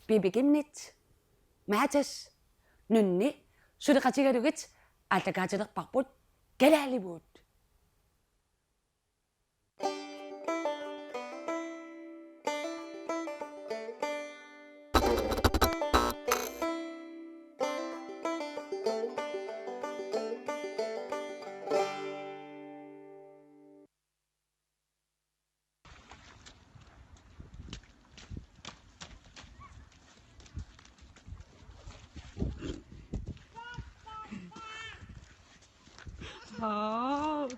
Bibigimnit, Matas, Nunni, Sudakatigarugit, Altakatarpaput, Kalaaliwood. Oh.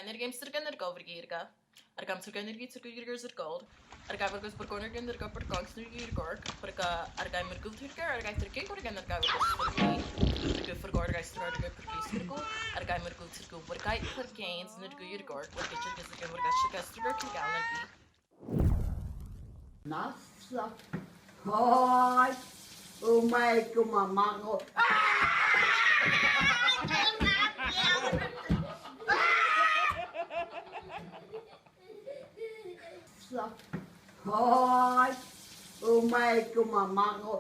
Energemsterken er overgeerga. Er kam terug energie terug gold. Er gaf ook eens begonnen er gaf per kans nu hier gork. Er ga met goed herker. Er ga ter kijk er gaan er gaf ook eens er gaf vergorde ga terug er per kies cirkel. Er ga met goed cirkel. Er ga per gains nu hier gork. Er ga je zeggen er ga je terug te gaan energie. Nasta. Hoi. My mama. Hoi. My mama.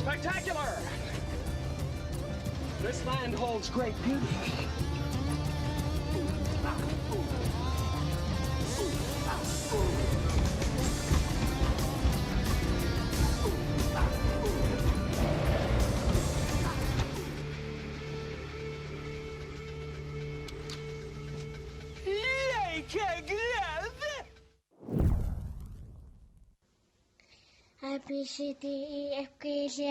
Spectacular! This land holds great beauty. Yay, A B C D E F G H I J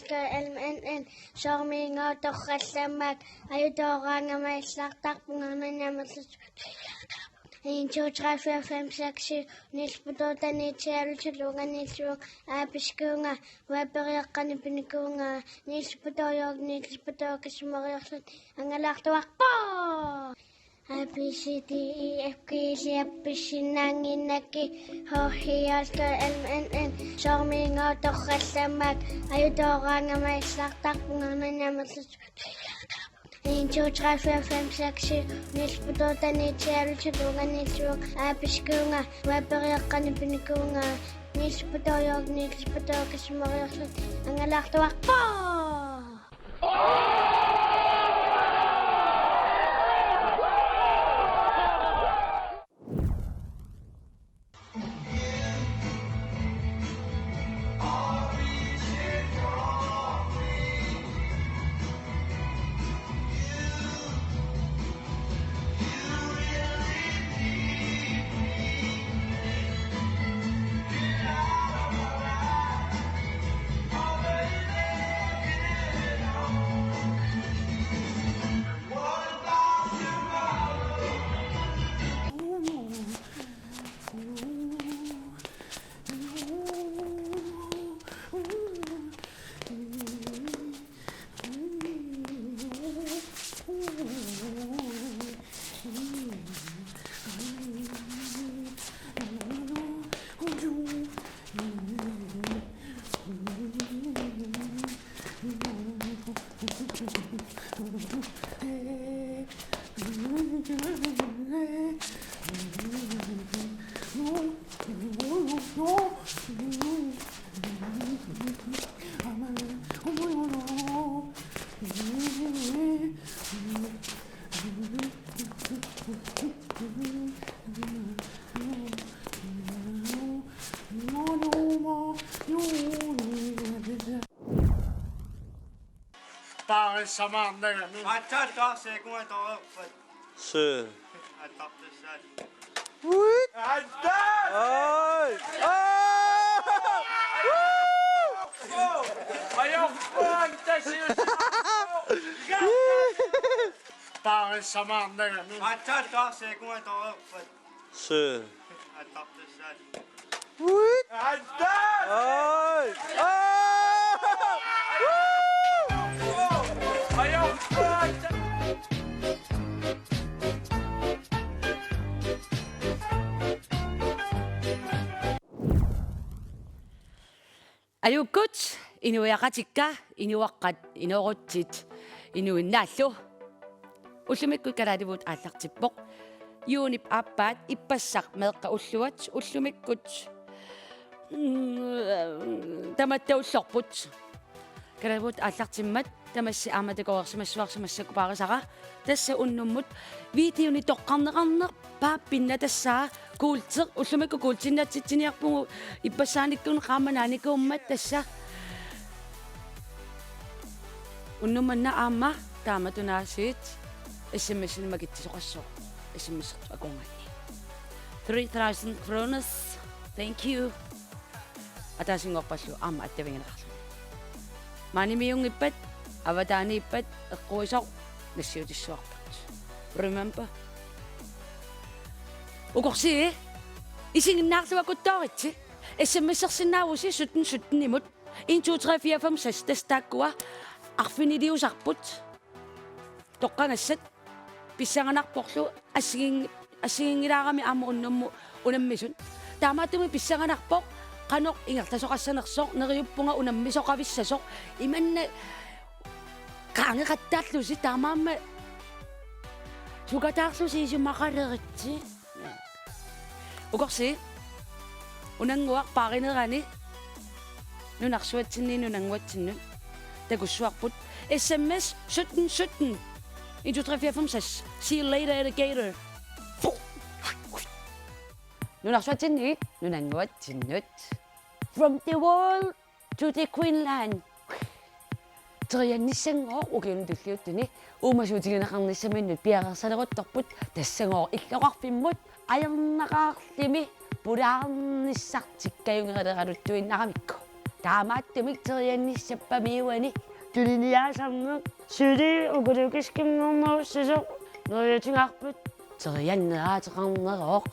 K L M N N Sorminga toqallamak ayutooranga maillaqtarpungernaamaslus 1 2 3 4 5 6 7 nilsputotanitialutulunga aapiskuunga uaperiaqqani pinikuunga nilsputoyorg nilsputookisumeriorlut angalaartuarpo A B C D E F G H I J K L M N Sorminga toqallamak ayutooranga maillaqtarpungernaamaslus 1 2 3 4 5 6 7 nilsputotanitialutulunga aapiskuunga uaperiaqqani pinikuunga nilsputoyorg nilsputookisumeriorlut angalaartuarpo I touched off say go into up, but Sir. I thought this said. What? I'm done! Oh! Oh! Are you fuck that shit? Bare så mange nu. I tager godt, så jeg går derover. Shit. I tabte selv. What? I'm done! Ej! Are you fucked? Kalaaliwood, inuiaqatikka, inuaqqat, inuorutsit, inuinnaallu. Ullumikkut Kalaaliwood aallartippoq. Yuunip aappaat ippassaq meeqqa ulluat, ullumikkut tamattaullorput. Kalaaliwood aallartimmat tamassi aamatakoersimassuarsimassaku paarisara tassa unnummut videoni toqqarneqarneq paappinna tassaa kuulteq ullumikku kuultinnatsitsiniarpugu ippassaanikkuun qaamanaanikuummat tassa unnummanna aamma taamatunaasiit SMS-nimakittisoqassoo SMS-ertu akungani 3000 kronas thank you ataasingoorpallu aamma attavingeneqarlu maanimiungippat avataaniippat eqquisoq nassiutissuarpat remember ukorsi isinginnaarluakuttoritsi SMS-ersinnaavusi 17 imut 1 2 3 4 5 6 tastaakkua arfiniliusarput toqqangassat pissanganarporlu assigingilaarami aama unnummu unammisun taamaatumi pissanganarpoq qanoq ingertasoqassanersoq neriuppunga unammisoqavissasoq imanna kaangeqattaarlusi taamaamma sukataarlusi isumaqaleritsi ukorsi unanguaq paarinerani nunarsuatsinni nunanguatsinnut takussuarput SMS 1717 1 2 3 4 5 6 see you later alligator nunarsuatsinni nunanguatsinnut from the wall to the Queenland teriannissangoo ukiunutulliuttuni uumasuutiginaqarnissaminut piaqersaleruttorput tassangoo illoqarfimmut ajernaqaarlimi pulaarnissartikkajungerileralutuinnaramikku taamaattumik teriannissapamiuani tuliniaasarneq suli ukulukiskimngornerussisoq neriutingaarput terianneraatеқарнерооq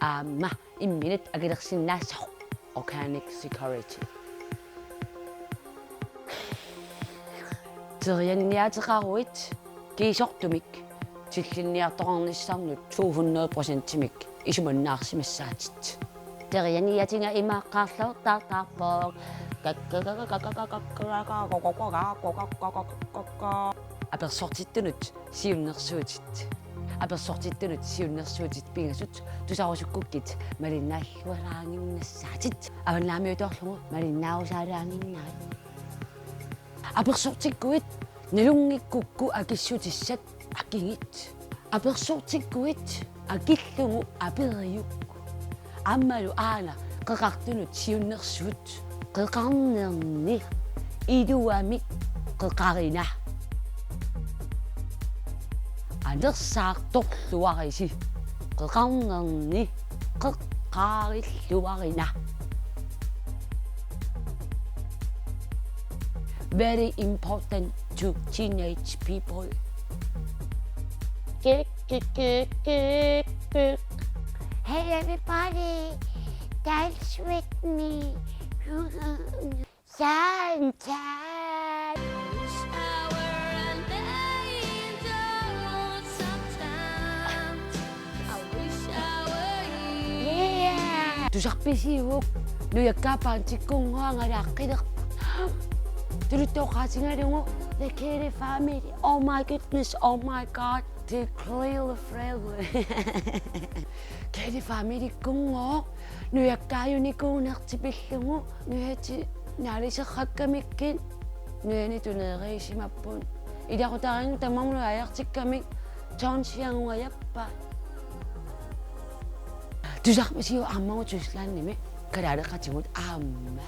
аама имминат агилерсиннаассоқ organic security terianniateqaruit kiisortumik tillинниартоқарниссаарнут 200%-имик исуманнаарсимассаатит terianniatinga имааққаарлау таартаарпоо аперсортиттунут сиуннерсуутит аперсортиттунут сиуннерсуутит пингасут тусарусуккуккит малиннааллуалаангиннассаатит аваннаамиуторлугу малиннаавусаалаангиннарит аперсортиккуит налунгиккукку акиссутиссат акигит аперсортиккуит акиллугу апериукку аммалу аана қеқартунут сиуннерсуут қеқарнерни илуамик қеқарина анерсаарторлуариси қеқарнерни қеққариллуарина very important to teenage people. Hey everybody, dance with me. Santa. Tusarpisiuuk nujakkaapaan Tuluttoqaatingalungu the Kelly family. Oh my goodness, oh my god, the Clear family. Kelly family kungo nujakkaayunikuunertipillungu nuhati naaliserrakkamikkin nuani tuneeriisimappun ilaqutaringu tamamlu ajartikkamik toonsiangungajappa tusarpisiu ammangu tuslaannimi Kalaalleqatigut amma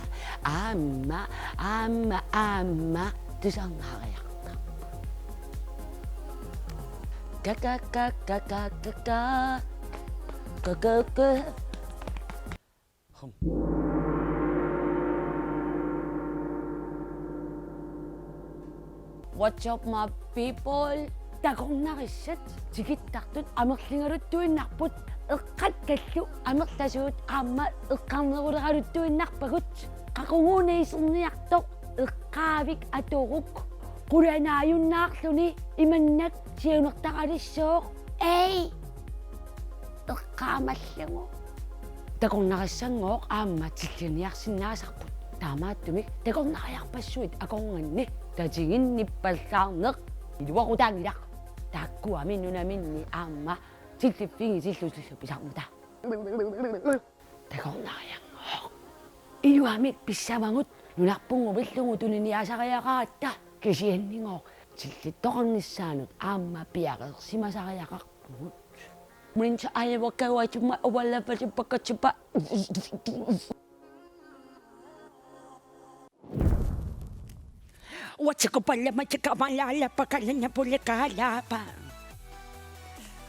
tusarnaariaqqa kakakakakakaka What's up my people? такорнарissat тигиттартут амерлингалут туиннарпут эққат каллу амерласуут аама эққарнерулералут туиннарпагут қақугуунеисерниартоқ эққаавик аторук qulaanaayunnaarluni imannak siunертаралиссоо эй эққаамаллагу такорнариссангоо аама тиллиниарсинаасарпут таамааттумик такорнариарпассуит акорнганни татигинниппаллаарнеқ илуарутаангилақ тааккуами нунаминни аама тиллиффиги тиллутиллу писармута такорнариангоо илуамик писсавангут нунарпунгувиллугу тунниасариақаратта кисианнингоо тиллиттоқарниссаанут аама пиақерсимасариақарпугут мунинча аевакауатума оваллафалиппаккатсупа Uatsikupallamachikamalaalappakallanapulikaalaapa.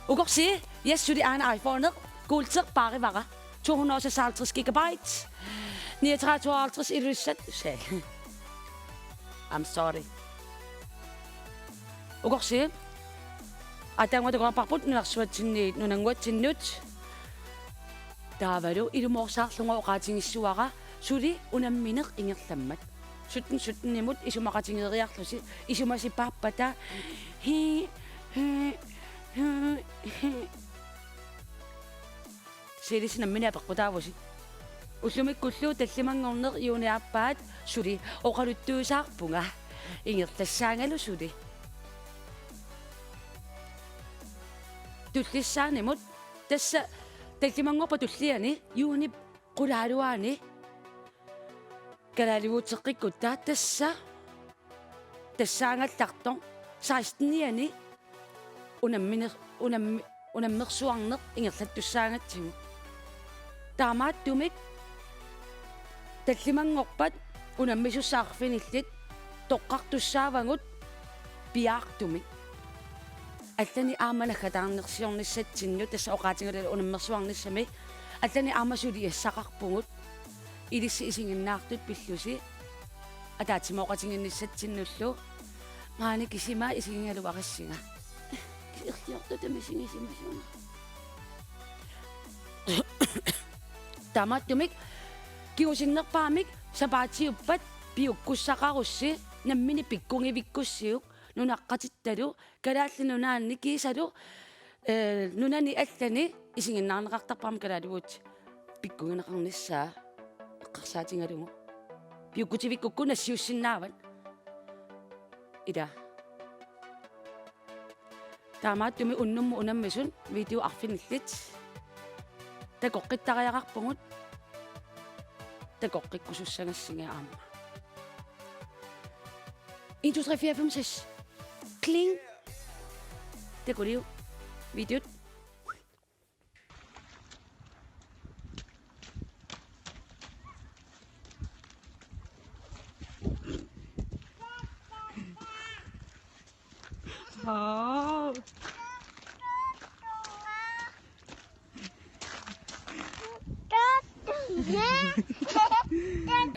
Ukorsi, yassuli aana iPhone kuulterpaarivara 256 gigabyte 39 ilussat usal. I'm sorry. Ukorsi, атангуатагуапарпут нунарсуатсинниит нунангуатсиннут таавалу илумоорсаарлунгаа оqaатингиссуара сули унамминеқ ингерламмат суттеннимут исумақатингериарлуси исумасипаарпата хи силисинаммина пеққутаавуси уллумиккуллуу таллимангорнеқ юуниарпаат сули оқалуттуусаарпунга ингерлассаангалу сули туллиссаанимут тасса таллимангорпа туллиани юуни Kalaaliwoodни Kalaaliwood теққиккутта тасса тассаангаллартор 16-ниани унаммерсуарнеқ ингерлаттуссаангатсигу таамааттумик таллимангорпат унаммисуссаарфиниллит тоққартуссаавангут пиаартумик аллани ааманаггатаарнерсиорниссатсинну тасса оqaатингалала унаммерсуарниссами аллани аамасули иассақарпугут илисси исингиннаартут пиллуси атаатимооqatinginнissatsinнуллу маани кисима исигингалуарассига кисиорту тамисигисимасуна таматтумик киусиннерпаамик сапаатиуппат пиуккуссақарусси наммини пиккунгивиккуссиук нунаққатитталу калаалли нунаанни кисалу нунани аллани исигиннаарнеқартарпаама Kalaaliwood пиккугинеқарниссаа эққарсаатингалугу пиуккутивиккукку нассиуссиннаават ида таамааттуми уннумму унаммисун видео арфиниллит такоққиттариақарпугут такоққиккусуссагассига аама 1 2 3 4 5 6 kling det går liv video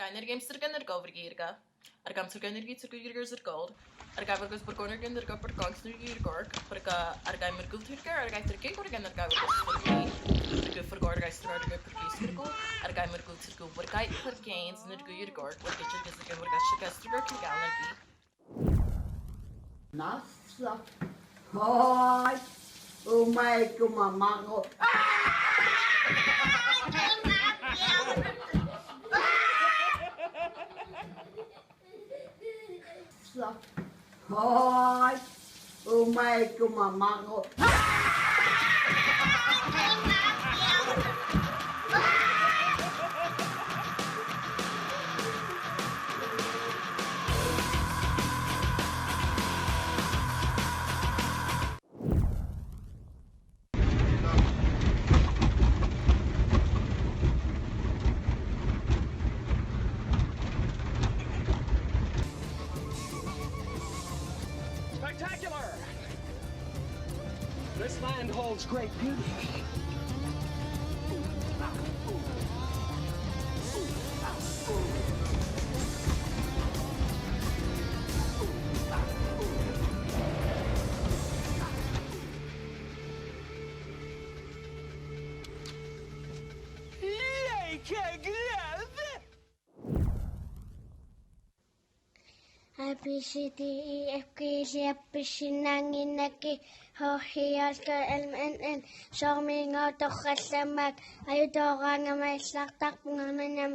Energemster kan overgeerga. Argam zur energie zur gürgers der gold. Argavergus borgoner gen der gopper gongs nu gürgorg. Argam mer gulturger argam der gek organ der gaver der guf for gorg geister der gopper giskergo. Argam mer gulturgo borgai for gains nu gürgorg. Wat getjer ges gen borgas gaster kan galergi. Nassa. Hoi. Umay kumamango. Hoi. Umay kumamango. Spectacular! This land holds great beauty. A, B, C, D, E, F, G, H, I, J, K, L, M, N, Sorminga, Tochasamak, Ayudoranga, my Slaktapungan, and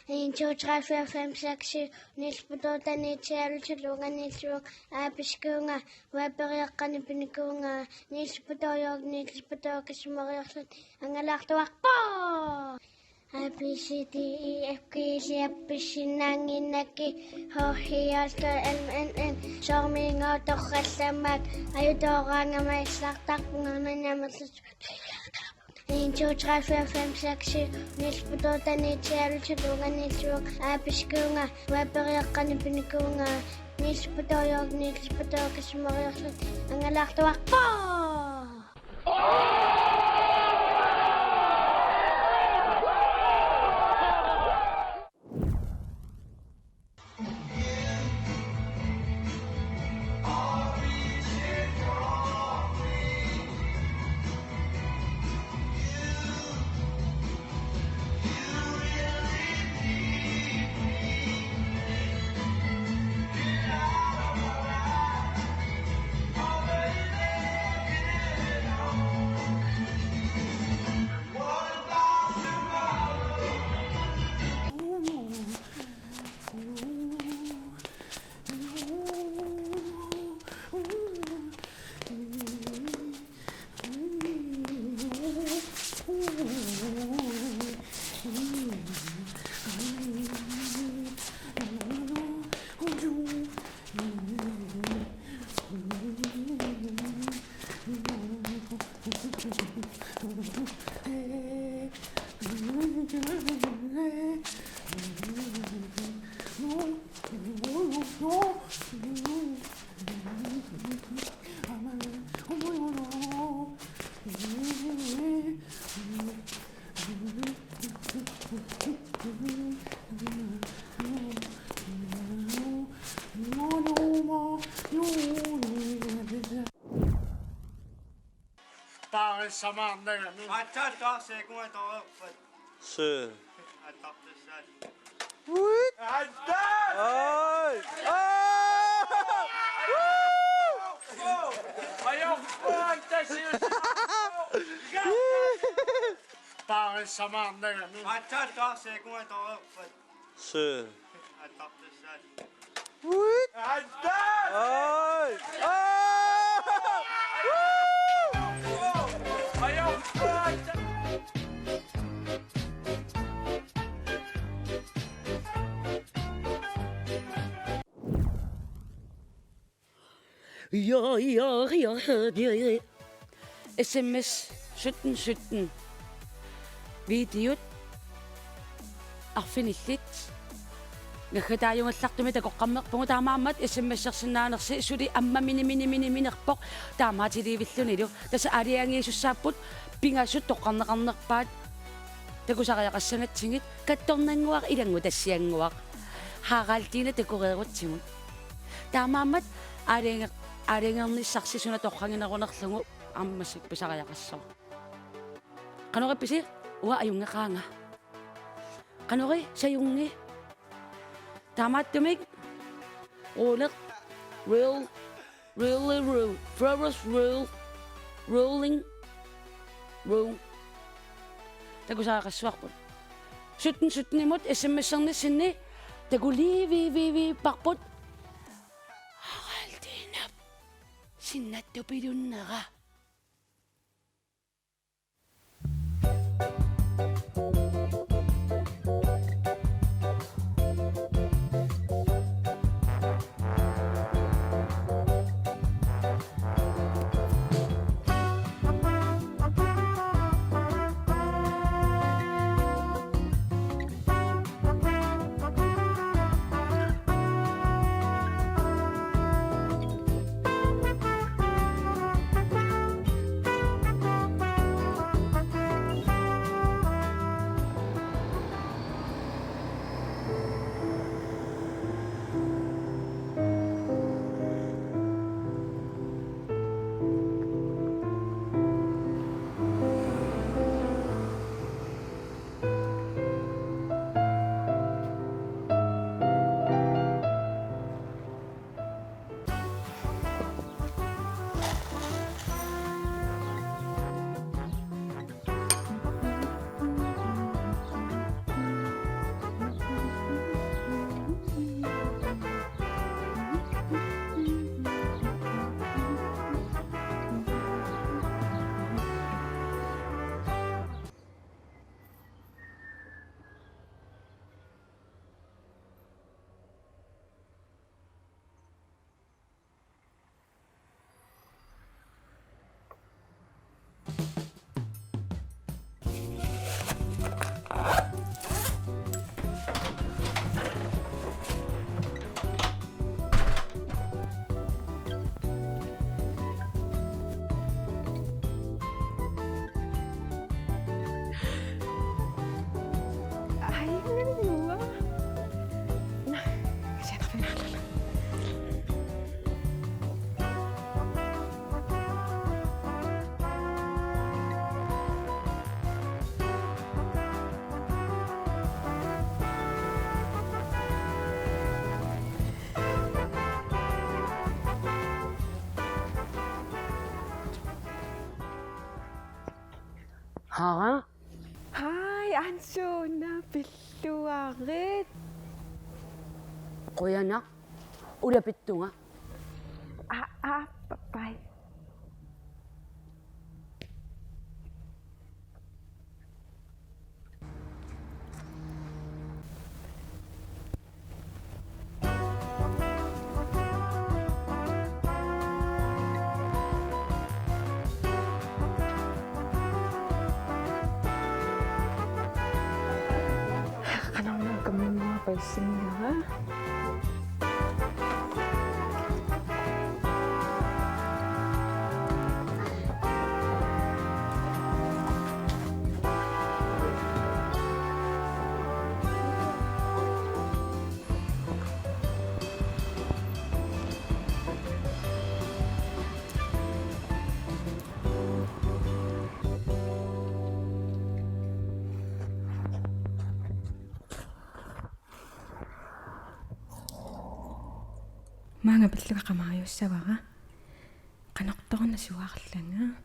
1, 2, 3, 4, 5, 6, 7, Nisputa, Nichel, Chilunga, Nisru, Apiskunga, Weberiakan, Pinikunga, Nisputoyog, Nisputokas, Moriasan, and Galactua. A, B, C, D, E, F, G, H, I, J, K, L, M, N, Sorminga, Tochasamak, Ayudoranga, my Slaktapungan, and 1, 2, 3, 4, 5, 6, 7, Nisputa, Nichel, Chilunga, Nisru, Apiskunga, Weberiakan, Pinikunga, Nisputoyog, Nisputokas, Moriasan, and Galactua. Attends, c'est quoi ton offre? 是 Attends, ça. What? Attends! Voyons, t'as Attends, c'est quoi ton offre? 是 Attends, ça. What? Attends! Voyons, SMS 1717 видеот арфинилlit наггатааюнгаллартуми такоққаммерпугу таамааммат SMS-серсинаанерси сули амма минерпоқ таамаатиливиллунилу таса алиангиисуссааппут пингасут тоққарнеқарнерпаат такусариақассанатсигит катторнангуар илангу тассиангуар хараалтина такореерутсигут таамааммат алиангерниссарсисуна тоққангинерунерлугу аммасик писариақассоо канорипписи уа аюнгеқаанга канори саюнги таамааттумик рулер rule flowers rolling room такусаақассуарпут 17 имут SMS-сернissинни такуливи парпут харалтинап синнаттупилуннера Ha? Hi, Ansuna, pilluarit. Kuya nak, ulapit to nga. Papay. Kanang kami mga person niya, ha? Mga bitla ka kamayos sa baka. Kanakto na si Waklan, ha?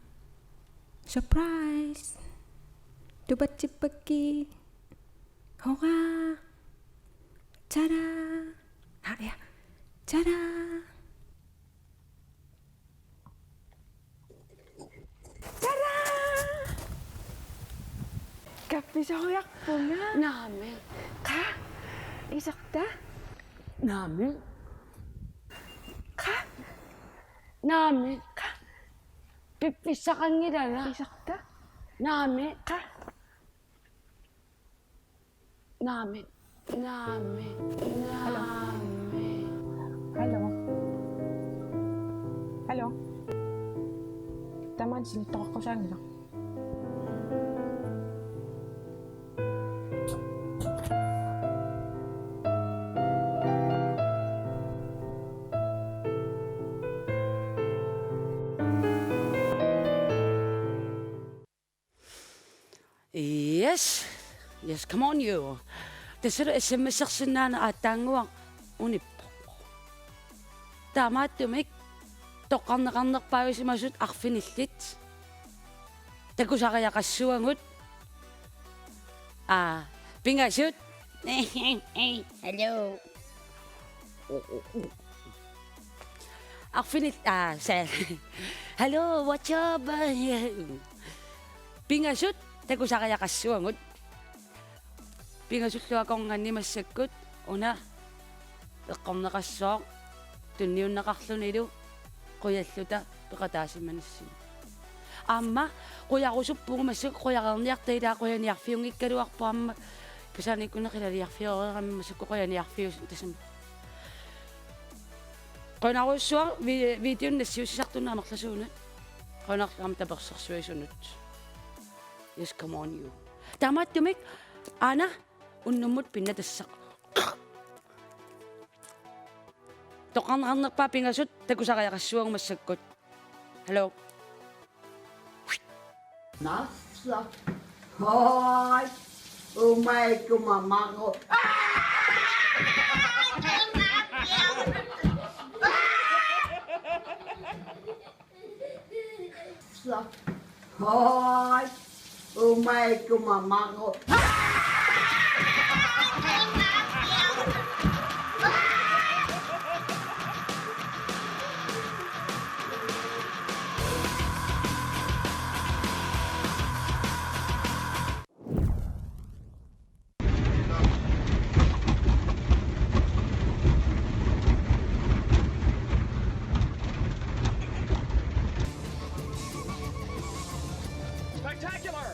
Surprise! Dubat si Pagi. Hoka! Tada! Haya! Tada! Tada! Kapi sa kuyak po nga. Namin. Ka? Isakta? Namin. Ka? Namin. Pipisakan nila na. Isakta? Namin. Ka? Namin. Namin. Namin. Halo? Halo? Taman, sinitok ako sa nila. Yes. Yes, come on you. Tesoro SMS-aksin na atangwang unip. Tama tumik. Tokan-kanak payo si Masud akfinilit. Tago sa kaya kasuangot. Pingasud. Hello. Akfinit, sir. Hello, what's up? Pingasud. Tago sa kaya kasuangot. Pingasud ko akong nga ni masakot. Una, akong nakasok. Tunyo nakaklo nito. Kuya suta, pakatasi manisin. Ama, kuya ko supong masuk, kuya kang niyak tayo kuya niyak fiyong ikaruak po ama. Pasani ko na kila niyak fiyong, kami masuk ko kuya niyak fiyong. Kung ako suwang, video na siyo sisakto na maklasunod. Kung ako kami tabaksak suwa sunod. Yes, come on you. Tama, tumik. Ana, unumot pinadasak. Tokan kang nagpapingasot, tago sa kaya kasuwang masagkot. Hello? Nasa. Hoy! Umay kumamako. Hoy! Umay kumamako. Spectacular!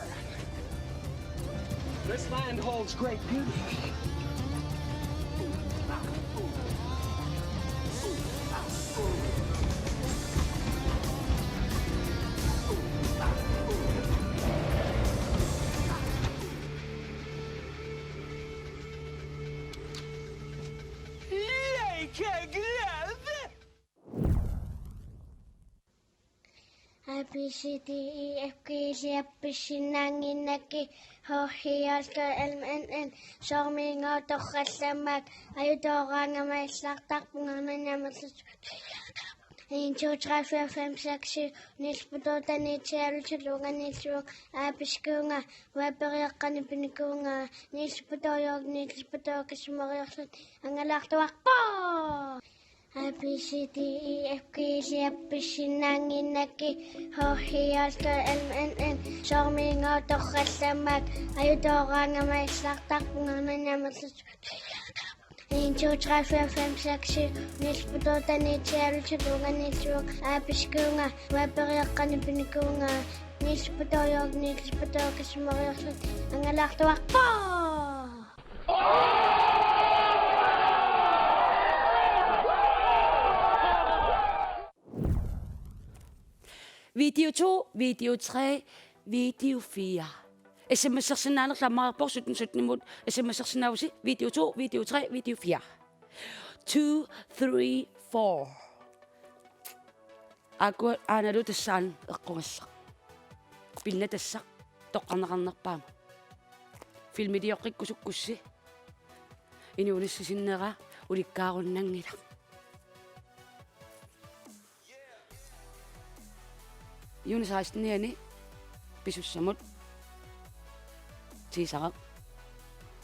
This land holds great beauty. Yay, Kalaaliwood! A B C D E F G H I J Naki Hohialka LMN Sorminga Tokasamak Ayudoran may saktak mga nanyamat 1, 2, 3, 4, 5, 6, 7, Nilspututa, Nitsialutulunga, Nilsung, Apiskunga, Weberiakani Pinikunga, Nilsputoyog, Nilsputokas Mariasan, Angalaktuakpo! A, B, C, D, E, F, G, C, F, B, C, Nanginaki, Hohialka, N, Sormingo, Tokasamak, Ayudoranga, May Slaktak, Nanyamas, 1, 2, 3, 4, 5, 6, 7, Nilspututa, Nitsialutulunga, Nilsung, Apiskunga, Weberiakani Pinikunga, Nilsputoyog, Nilsputokas Mariasan, Angalaktuakpo! Video 2, video 3, video 4. SMS'er sinanag la marpor 17 imod. SMS'er sinawsi video 2, video 3, video 4. 2, 3, 4. Aku anadu tasan eqqungassak. Pinna tassak toqqarnaqarnerpaama. Filmidiorqikkusukkussi. Inuulissisinneqa ulikkaarunnangila. Юунис хаастниани писуссамут тисарак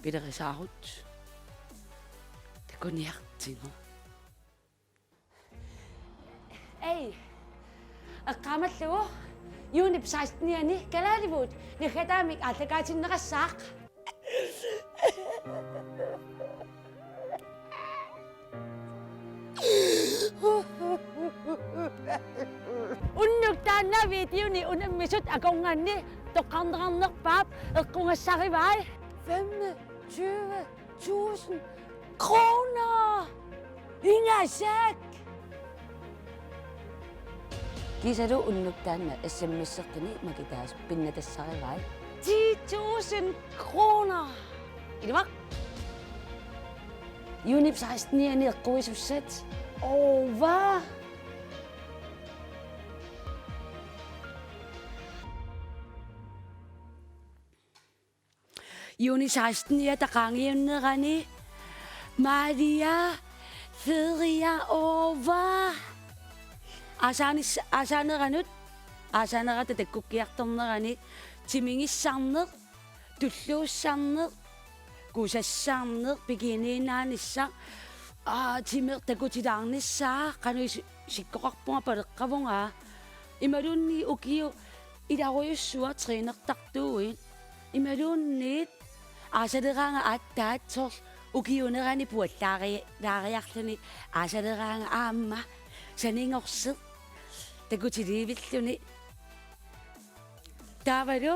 пилерисаарут такуниартино эй аккамаллугу юунип саастниани Kalaaliwood нихатаамик аллагаатиннеқассаақ Unnugtaanna videoni unammisut akonganni toqqarneqarnerpaap eqqungassarivai 25.000 kroner ingasak Kisadu unnugtaanna SMS-ertani makitaas pinnatassarivai 10.000 kroner Ilumaq Unip 16 eqquisussat over Juni 16 ja taqangiunnerani Maria Feria over Asaneranut Asanerata takkukkiartornerani timingissarner tulluussarner kusassarner bikiniinaanissa timer takutilaarnissaa qanu sikkoqarpunga paleqqavunga imalunni ukiu ilaruyussua triinertartuuin imalunniit aasaleraanga aattaatsorl ukiunerani puallaariarluni aasaleraanga aamma saningorset takutiliivilluni taavalu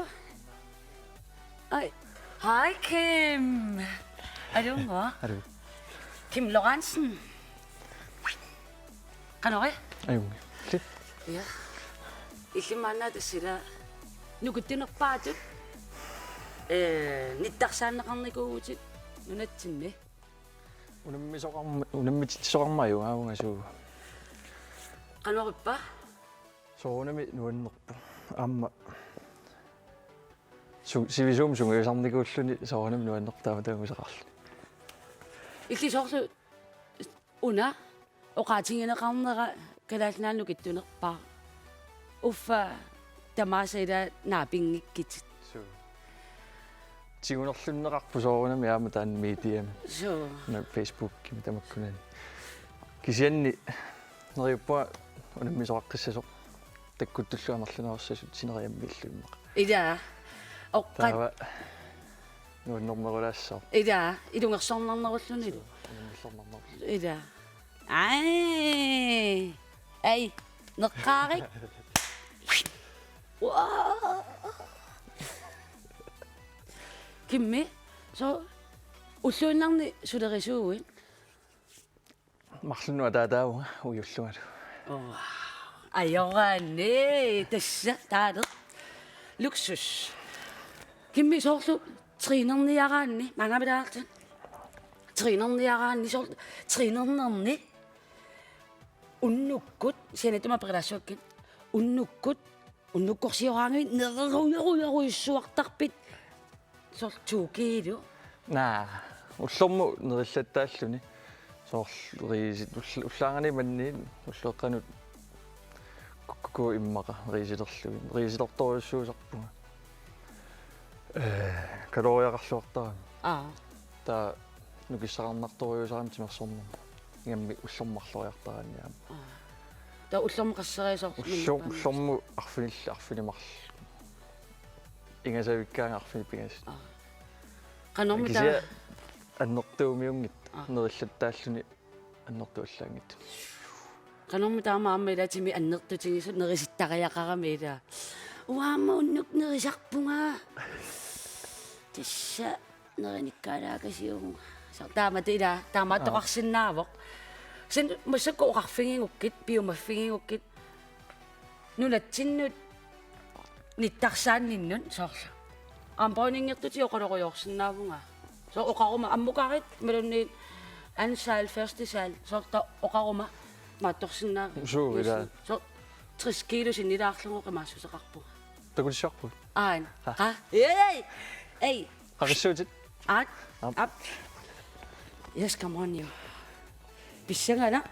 ai hej Kim er du mor Er du? Kim Lorentzen qanori Ayun. Klip. ja illimaannaatassila nukuttunerpaatut nittarsaanneqarnikuutit nunatsinni Unammitsoqarmayu aungasu. qanorippa Soonami nuannerpu. Amma. Sivisum sungiusarnikuulluni soonami nuannertaama taangusaqarlu. illisorlu una oqaatingineqarnera kalaalnaannukittunerpaa uffa tamaasila naapingikkit So. Tigunerlunneqarpu soonami aama taan medium. so Na Facebook kimi tamakkunani. Kisianni neriuppua unammisoqaqqissasoq takkuttulluanerlunerissasut sineriammillummeq. ida oqqat Taava nuannermerulaassao. ida ilungersornarnerullunilu Unammisornernerlu. ida ai neqqaarik kimmi so ulluinarni sulerisuuin Marlunua taataaunga uyullugalu. ajorani tassa taale luksus kimmi soorlu triinerniaraanni mangamilaartan triinerniaraanni soor triinernerni unnukkut sianatuma prelassuakkin unnukkut unnukkorsioraangi nereruiruissuartarpit soor tuukiilu Naa, ullormu nerillattaalluni. Soorriisit ullaangani manniin ullueqqanut ку иммака риисилерлугин риисилорторюссуусарпуга калориақарлуартаа та нукиссақарнарторюусаан тимерсорнер ингамми уллормарлориартараниаа та уллормақассериасор уллорму арфинимарл ингасавиккаан арфиниппигас канорми таа аннертуумиунгит нериллаттааллуни аннертуаллаангит канорми таама аммилатими аннертутигису нериситтариақарамиила уаама уннук нерисарпунга тисса нериниккаалаакасиугу таама тила таама тоқарсиннаавоқ сен массакку оқарфигингуккит пиумаффигингуккит нулатсиннут ниттарсаанниннун соорла амбонингертути оқалориорсиннаавунга со оқарума аммукарит мелунниит ансаал ферстисаал соорта оқарума маатторсиннаа сууила со 30 кило синнилаарлугу қимаассусеқарпу такулиссарпу аан эй қариссуутит ап yes come on you писсангана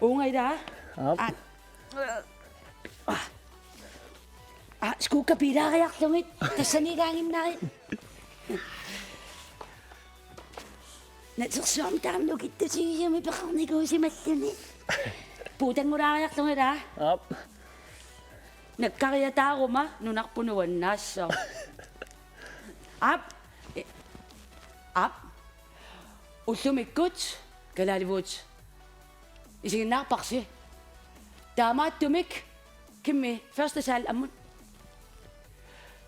унгайда скука пилаариарлугит тассанигаангиннари натсерсуам таамнукиттусигиами пеқарникуусималлуни путангулаариарлугила наккариатаарума нунарпунуаннаассоо ап уллумиккут Kalaaliwood isигиннаарпарси таамааттумик кимми første sal аммут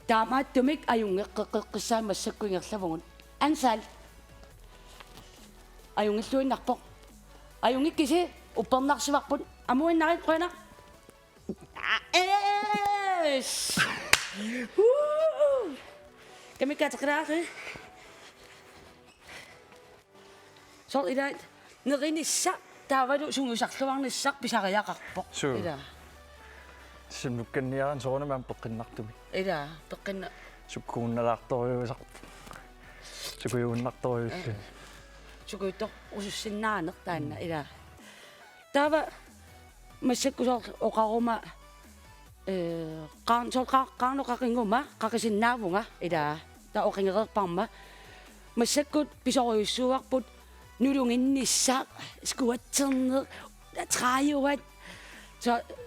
таамааттумик аюнгеққеққиссаамассаккуингерлавугун ансал аюнгиллуиннарпоқ аюнгиккиси уппернарсиварпут амуиннарит қуина камикатеқлаари сол илаат неринисса таавалу сунгусарлуарниссар писариақарпоқ ила симнукканниаран соонамаан пеққиннартуми ила пеққинна суккуунналаарторюусарпу сукуйууннарторюусси сукуйто усуссиннаанер таанна ила таава массаккусоор оқарума qaarnoqaqinnguma qaqisinnaavuga ila ta oqingereerparma массаккут писориуссуарпут нулунгиннисса скуатсернер трааюат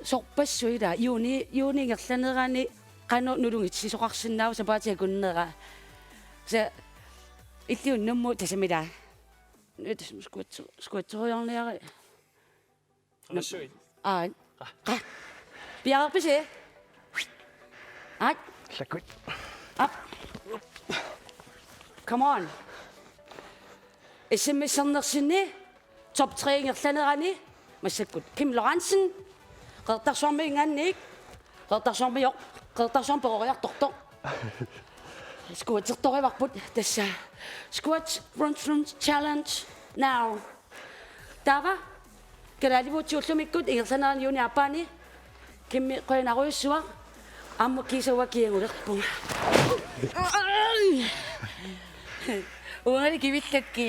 сорпассуила юунингерланерани qanu нулунгитсисоқарсинаава сапаатиакуннера се иллиуннамму тасамила нутас скуатсориарниари амассуи qa пиарписе лакут up come on SMS-ernersinni top 3 ingерланерани массаккут Kim Lorentzen qertarsormiingaanniik qertarsormijoq qertarsorpeqoriartortoq skuatertorivarput tassa squat front challenge now tava Kalaaliwood tiullumikkut ingerlanerani yuuni appaani kimmi qoinaruissuа амма кисавакиангулерпунга унгали кивиттакки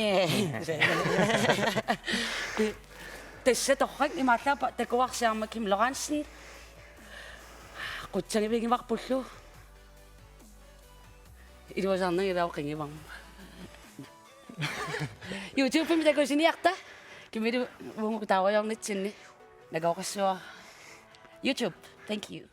тасса торрак имааллаапа такуарсиарма Kim Lorentzen qutsanivigimарпуллу илуасаарнагилаоқингиварма YouTube-ими такусиниарта кимилу унгу тааваёрнитсинни нагоқассуа YouTube thank you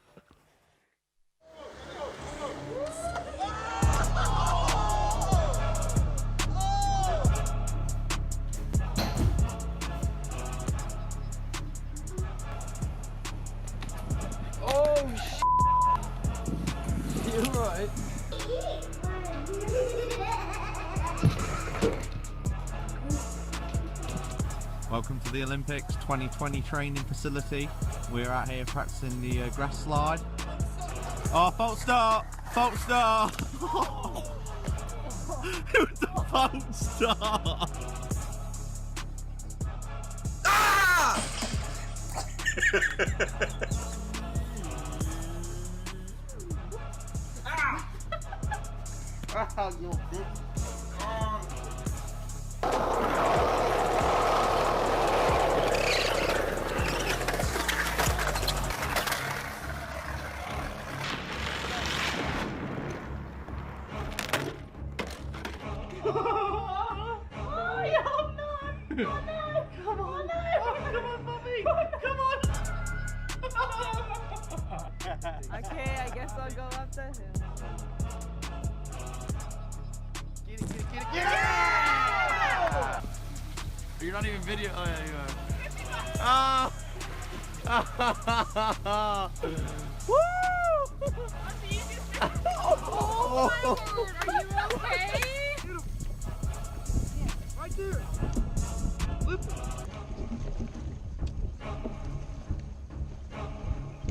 You're right. Welcome to the Olympics 2020 training facility. We're out here practicing the grass slide. Oh, false start! False start! It was a false start! Ah! Ah, you bitch. Come on, Bobby! Come on! Okay, I guess I'll go up the hill. Get it! Yeah! You're not even video. Oh, yeah, you are. Oh! Woo! Oh my word, are you okay? Right there. Lift it.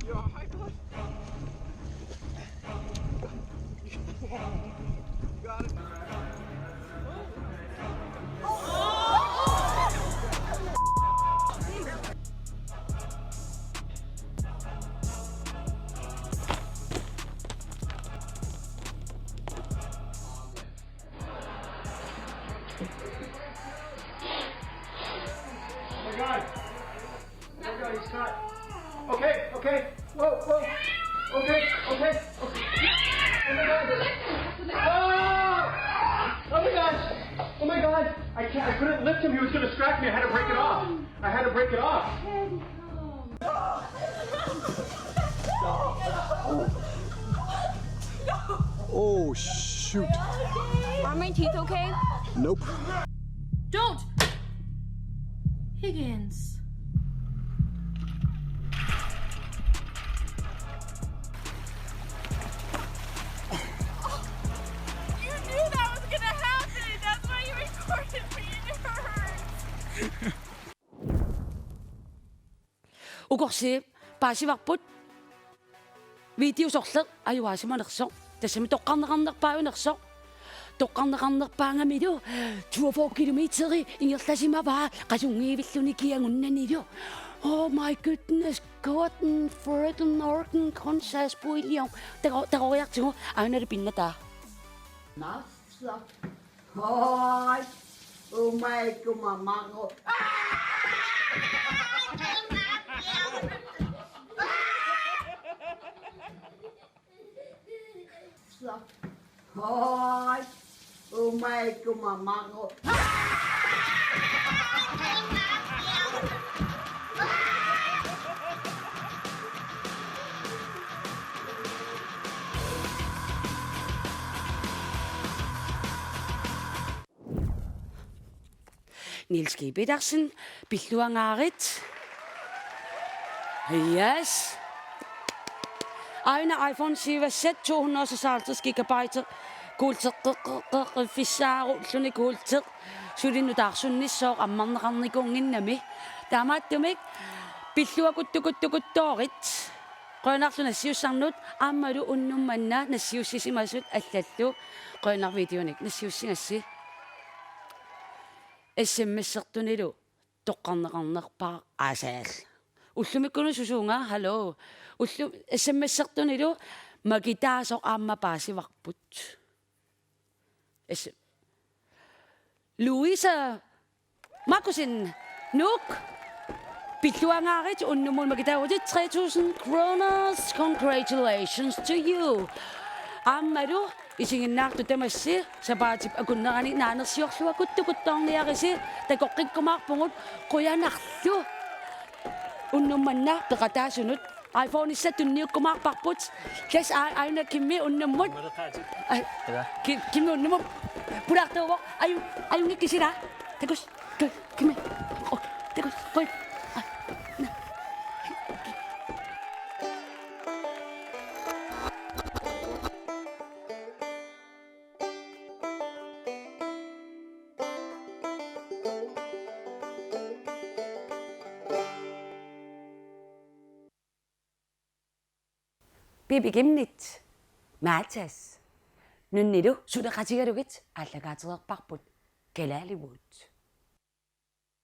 You all right, bud? You got it. Oh my God, he's caught. Okay. Whoa. Okay. Oh my God. Oh my God. I couldn't lift him. He was going to scratch me. I had to break it off. Oh, shoot. Are my teeth okay? Nope. Don't! Higgins. You knew that was gonna happen! That's why you recorded me and it hurts! Ukorsiip paasivarput videosorleq ajuaasimanersoq tassami toqqarneqarnerpaaunersoq toqqarneqarnerpaangamilu 24 kilometeri ingerlasimavaa qasungiivilluni kiangunnanilu. Oh my goodness, Gordon Fredden Orton Konsaspuilion taqoriartigu aunali pinnataa. Nasta. Hoi. Umay kumamango. Hoi. Umay kumamango. Niels G. Petersen, pilluangaarit. Yes. Aina iPhone 7 256 GB kuulteqqeqqeqqeffissaaru lluni kuulteq sulinutaarsunnissoq ammarneqarnikunginnami taamaattumik pilluakuttukuttukuttorit qoinarlu nassiussarnut aammalu unnummanna nassiussisimasut allallu qoinar videonik nassiussingassi SMS-sertunilu toqqarneqarnerpaa aasaal уллумиккуну сусуунга hallo уллу SMS-сертунилу магитаасоқ ааммапаасиварпут Louisa Markusen Nuk Pilluangaarit unnumul magitaawutit 3000 kroners congratulations to you ааммалу исигиннаарту тамасси сапаатип акуннерани нааnersiorluakuttukuttoorniarisi такоққиккумаарпугут қуянарлу unnummanna peqataasunut iPhone issa tunniukkumaarparput klas aina kimmi unnummut kimmi unnumut pulaartuuvo ayungikkisila takus kimmi takus qoi Bibigimnit Matas Nunnilu sudaqatigalugit allagaatererparput Kalaaliwood